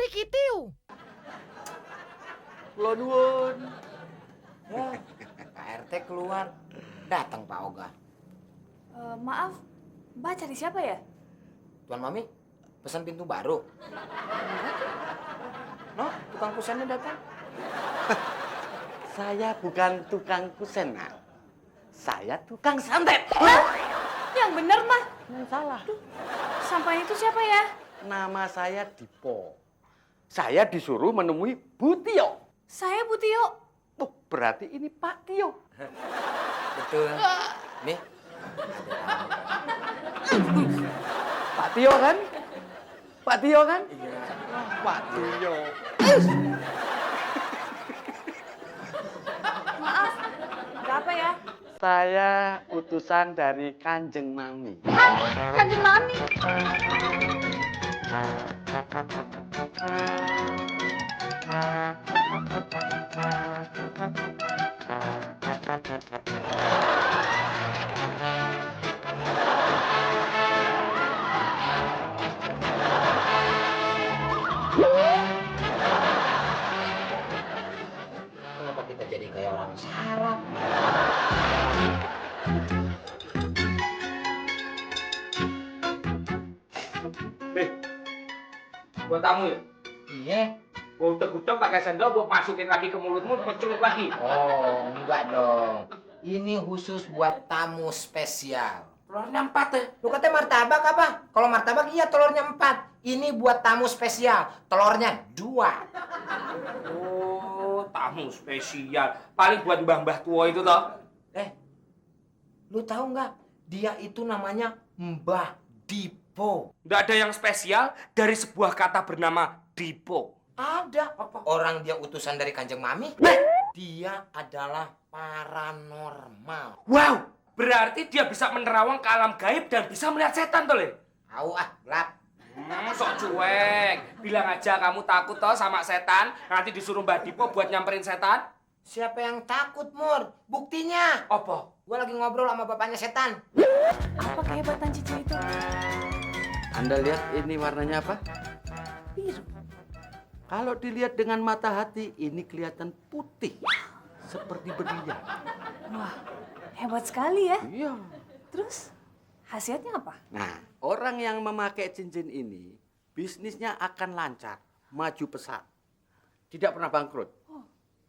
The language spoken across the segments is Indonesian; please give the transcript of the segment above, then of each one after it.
Kitiu. Kula nuwun. Ya, Pak RT keluar. Datang Pak Oga. Maaf, Mbak cari siapa ya? Tuan Mami, pesan pintu baru. No, tukang kusennya datang. Saya bukan tukang kusen, Nak. Saya tukang santet. Yang bener, Mah. Yang salah. Sampai itu siapa ya? Nama saya Dipo. Saya disuruh menemui Bu Tio. Saya Bu Tio. Oh, berarti ini Pak Tio. Betul. Nih, Pak Tio kan? Pak Tio kan? Iya. Pak Tio. Maaf, ada apa ya? Saya utusan dari Kanjeng Mami. Kanjeng Mami. kenapa kita jadi kayak orang salah? Buat tamu ya? Iya. Gua utek-utek pakai sendok, gua masukin lagi ke mulutmu, celup lagi. Oh, enggak dong. Ini khusus buat tamu spesial. Telurnya 4 ya? Lu katanya martabak apa? Kalau martabak iya telurnya 4. Ini buat tamu spesial. Telurnya 2. Oh, tamu spesial. Paling buat mbah-mbah tua itu toh. Lu tahu nggak? Dia itu namanya Mbah Dipo. Nggak ada yang spesial dari sebuah kata bernama Dipo. Ada. Orang dia utusan dari Kanjeng Mami. Dia adalah paranormal. Wow, berarti dia bisa menerawang ke alam gaib dan bisa melihat setan toh, Le? Tahu gelap. Sok cuek. Bilang aja kamu takut toh sama setan, nanti disuruh Mbah Dipo buat nyamperin setan. Siapa yang takut, Mur? Buktinya. Apa? Gua lagi ngobrol sama bapaknya setan. Apa kehebatan cincin itu? Anda lihat ini warnanya apa? Biru. Kalau dilihat dengan mata hati, ini kelihatan putih. Seperti berlian. Wah, hebat sekali ya. Iya. Terus, khasiatnya apa? Nah, orang yang memakai cincin ini, bisnisnya akan lancar, maju pesat. Tidak pernah bangkrut.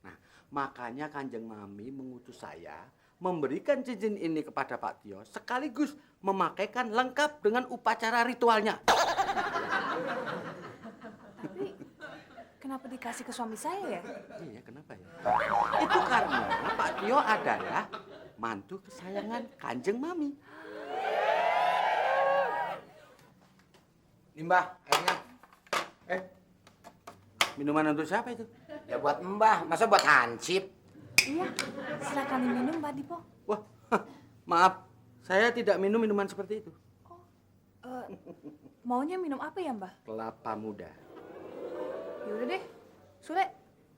Nah, makanya Kanjeng Mami mengutus saya memberikan cincin ini kepada Pak Tio, sekaligus memakaikan lengkap dengan upacara ritualnya. Tapi, kenapa dikasih ke suami saya ya? Iya, kenapa ya? Itu karena Pak Tio adalah mantu kesayangan Kanjeng Mami. Mbah, airnya. Minuman untuk siapa itu? Ya buat Mbah, masa buat Hansip? Iya, silakan diminum, Mbak Dipo. Wah, maaf, saya tidak minum minuman seperti itu. Maunya minum apa ya, Mbak? Kelapa muda. Yaudah deh, Sule,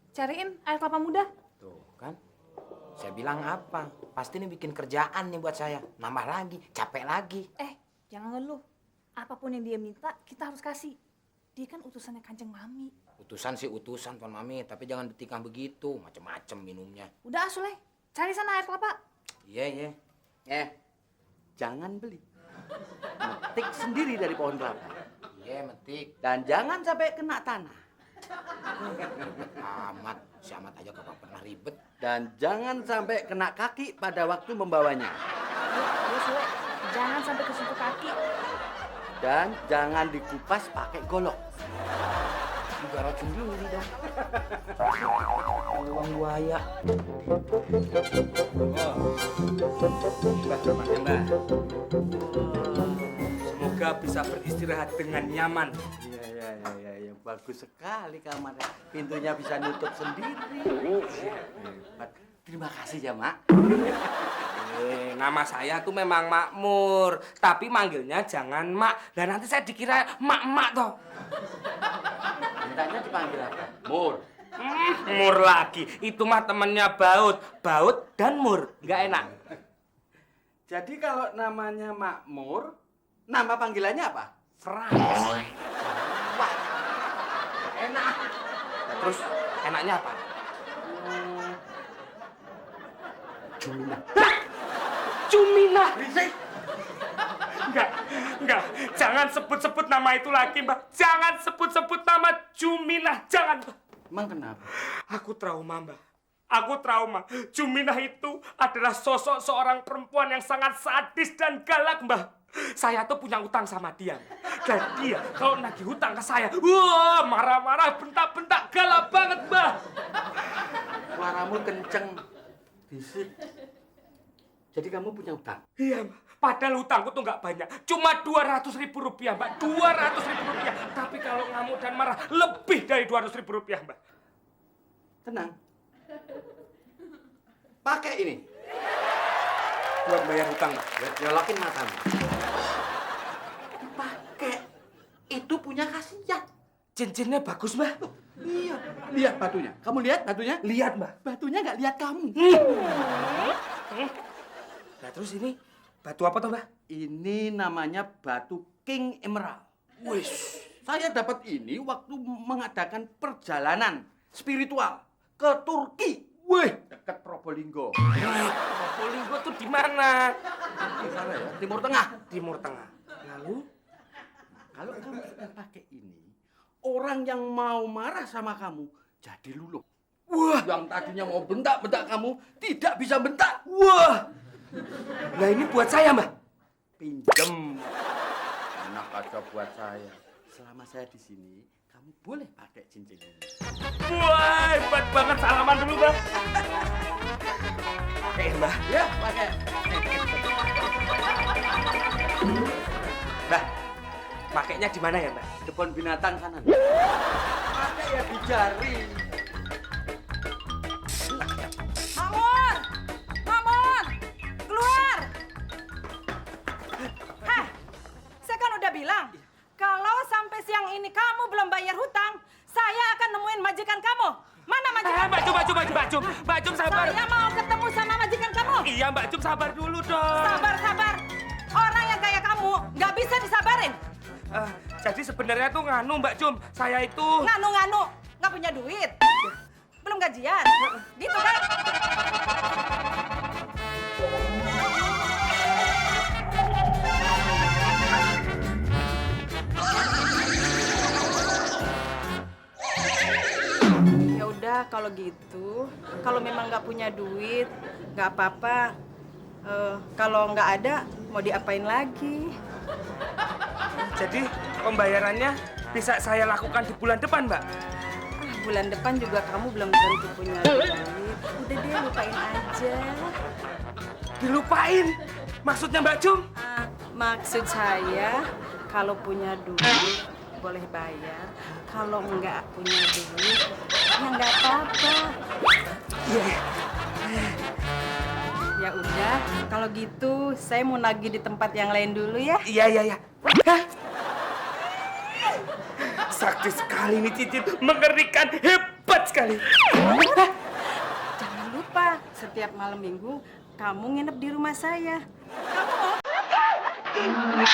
cariin air kelapa muda. Tuh kan, saya bilang apa? Pasti ini bikin kerjaan nih buat saya. Nambah lagi, capek lagi. Jangan ngeluh. Apapun yang dia minta, kita harus kasih. Dia kan utusannya Kanjeng Mami. Utusan sih utusan, Tuan Mami. Tapi jangan ditikam begitu, macem-macem minumnya. Udah, Sule, cari sana air kelapa. Iya. Jangan beli. Metik sendiri dari pohon kelapa. Iya, metik. Dan jangan sampai kena tanah. Amat, si Amat aja kagak pernah ribet. Dan jangan sampai kena kaki pada waktu membawanya. Ya, Sule, jangan sampai kesentuh kaki. Dan jangan dikupas pakai golok. Juga racun diri dong. Uang buaya. Mbah. Semoga bisa beristirahat dengan nyaman. Iya. Bagus sekali kamarnya. Pintunya bisa nutup sendiri. Hebat. Terima kasih ya, Mak. Nama saya tuh memang Makmur, tapi manggilnya jangan Mak. Dan nanti saya dikira Mak-mak toh. Mintanya dipanggil apa? Mur. Mur lagi. Itu mah temennya Baut. Baut dan Mur. Nggak enak. Jadi kalau namanya Makmur, nama panggilannya apa? Frans. Enak. Nah, terus enaknya apa? Juminah. Cuminah. Berisik. Enggak. Jangan sebut-sebut nama itu lagi, Mbak. Jangan sebut-sebut nama Juminah. Jangan, Mbak. Emang kenapa? Aku trauma, Mbak. Aku trauma. Juminah itu adalah sosok seorang perempuan yang sangat sadis dan galak, Mbak. Saya tuh punya utang sama dia. Dan dia kalau nagih hutang ke saya, wah, marah-marah, bentak-bentak, galak banget, Mbak. Suaramu kenceng. Berisik. Jadi kamu punya utang? Iya, Mbak. Padahal hutangku tuh nggak banyak. Cuma 200.000 rupiah, Mbak. 200.000 rupiah. Tapi kalau ngamuk dan marah, lebih dari 200.000 rupiah, Mbak. Tenang. Pakai ini. Buat bayar hutang, Mbak. Nyolokin matamu. Pakai. Itu punya khasiat. Cincinnya bagus, Mbak. Iya. Lihat batunya. Kamu lihat batunya? Lihat, Mbak. Batunya nggak lihat kamu. Nah, terus ini batu apa tuh, Mbak? Ini namanya batu King Emerald. Wis, saya dapat ini waktu mengadakan perjalanan spiritual ke Turki. Wih, dekat Probolinggo. Probolinggo tuh di mana? Di sana ya, Timur Tengah. Timur Tengah. Lalu? Kalau kamu sudah pakai ini, orang yang mau marah sama kamu jadi luluh. Wah, yang tadinya mau bentak-bentak kamu tidak bisa bentak. Wah, Nah, ini buat saya, Mbak. pinjem. Enak aja buat saya. Selama saya di sini, kamu boleh pakai cincin ini. Wah, hebat banget. Salaman dulu, Mbak. Mbak. Ya, pakai. Mbak, pakainya di mana ya, Mbak? Kebun binatang sana. Pakai ya di jari. Mamun! Mamun! Keluar! Hah, saya kan udah bilang, kalau sampai siang ini kamu belum bayar hutang, saya akan nemuin majikan kamu. Mana majikan? Mbak Jum. Mbak Jum, sabar. Saya mau ketemu sama majikan kamu. Iya, Mbak Jum, sabar dulu dong. Sabar. Orang yang kayak kamu nggak bisa disabarin. Jadi sebenarnya tuh nganu, Mbak Jum. Saya itu... Nganu-nganu, nggak punya duit. Belum gajian. Gitu kan? Ya udah kalau gitu, kalau memang nggak punya duit, nggak apa-apa. Kalau nggak ada, mau diapain lagi? Jadi pembayarannya bisa saya lakukan di bulan depan, Mbak? Bulan depan juga kamu belum tentu punya duit. Udah deh, lupain aja. Dilupain? Maksudnya, Mbak Jum? Maksud saya, kalau punya duit boleh bayar. Kalau nggak punya duit, ya nggak apa-apa. Iya. Ya udah, kalau gitu saya mau nagih di tempat yang lain dulu ya. Iya. Hah? Sakti sekali nih cincin, mengerikan, hebat sekali. Jangan lupa, setiap malam minggu kamu nginep di rumah saya. Kamu mau?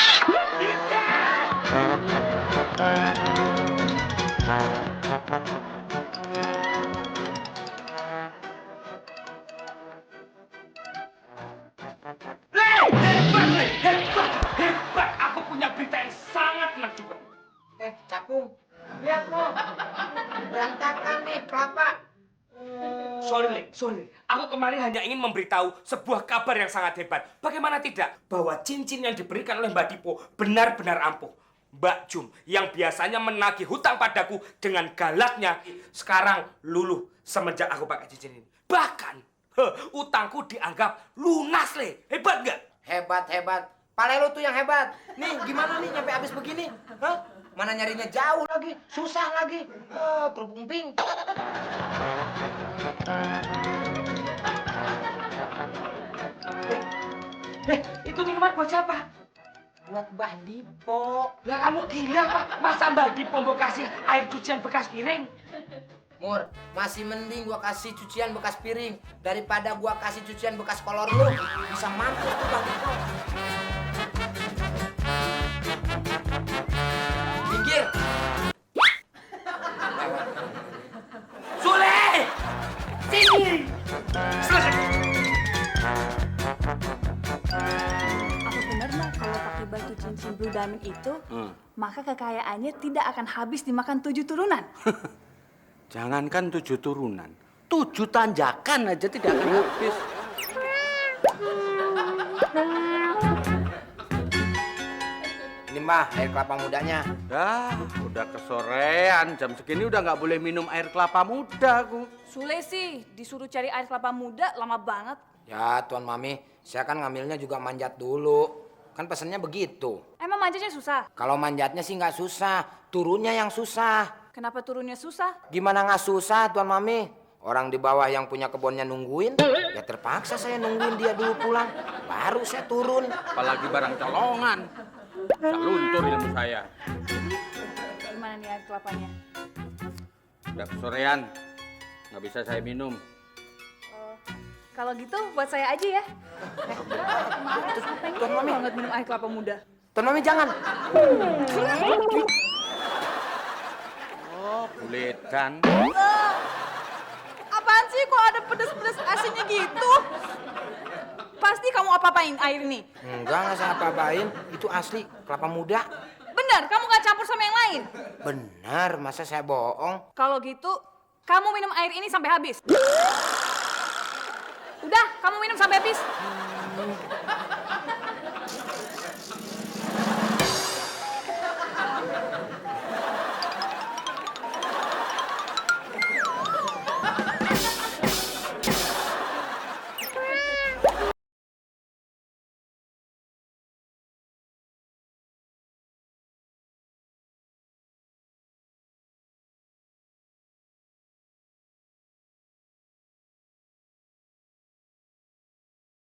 Hebat. Aku punya berita yang sangat menakjubkan. Capung, lihat lo. Berantakan nih kelapa. Sorry. Aku kemarin hanya ingin memberitahu sebuah kabar yang sangat hebat. Bagaimana tidak? Bahwa cincin yang diberikan oleh Mbak Dipo benar-benar ampuh. Mbak Jum yang biasanya menagih hutang padaku dengan galaknya, sekarang luluh semenjak aku pakai cincin ini. Bahkan, utangku dianggap lunas, Le. Hebat nggak? Hebat. Pale lu tuh yang hebat. Nih, gimana nih nyampe habis begini? Hah? Mana nyarinya jauh lagi, susah lagi. Kerupung pink. Itu minuman buat siapa? Buat Mbah Dipo. Lah kamu gila, Pak. Masa Mbak Dipo mau kasih air cucian bekas piring? Mur, masih mending gua kasih cucian bekas piring daripada gua kasih cucian bekas kolor lu. Bisa mampus tuh Mbah Dipo. Minggir. minum si Blue Diamond itu, maka kekayaannya tidak akan habis dimakan 7 turunan. Jangankan 7 turunan, 7 tanjakan aja tidak akan habis. Ini Mbah, air kelapa mudanya. Udah kesorean, jam segini udah nggak boleh minum air kelapa muda aku. Sule sih, disuruh cari air kelapa muda lama banget. Ya, Tuan Mami, saya kan ngambilnya juga manjat dulu. Kan pesennya begitu. Emang manjatnya susah? Kalau manjatnya sih nggak susah, turunnya yang susah. Kenapa turunnya susah? Gimana nggak susah, Tuan Mami? Orang di bawah yang punya kebunnya nungguin, ya terpaksa saya nungguin dia dulu pulang. Baru saya turun. Apalagi barang colongan. Bisa luntur ilmu saya. Gimana nih air kelapanya? Udah kesorean, nggak bisa saya minum. Kalau gitu buat saya aja ya. Tuan Mami, Banget minum air kelapa muda. Tuan Mami jangan. Oh, kulitan. Apaan sih kok ada pedes-pedes asinnya gitu? Pasti kamu apa-apain air ini? Enggak saya apa-apain. Itu asli kelapa muda. Bener, kamu gak campur sama yang lain? Benar, masa saya bohong? Kalau gitu, kamu minum air ini sampai habis. Udah, kamu minum sampai habis.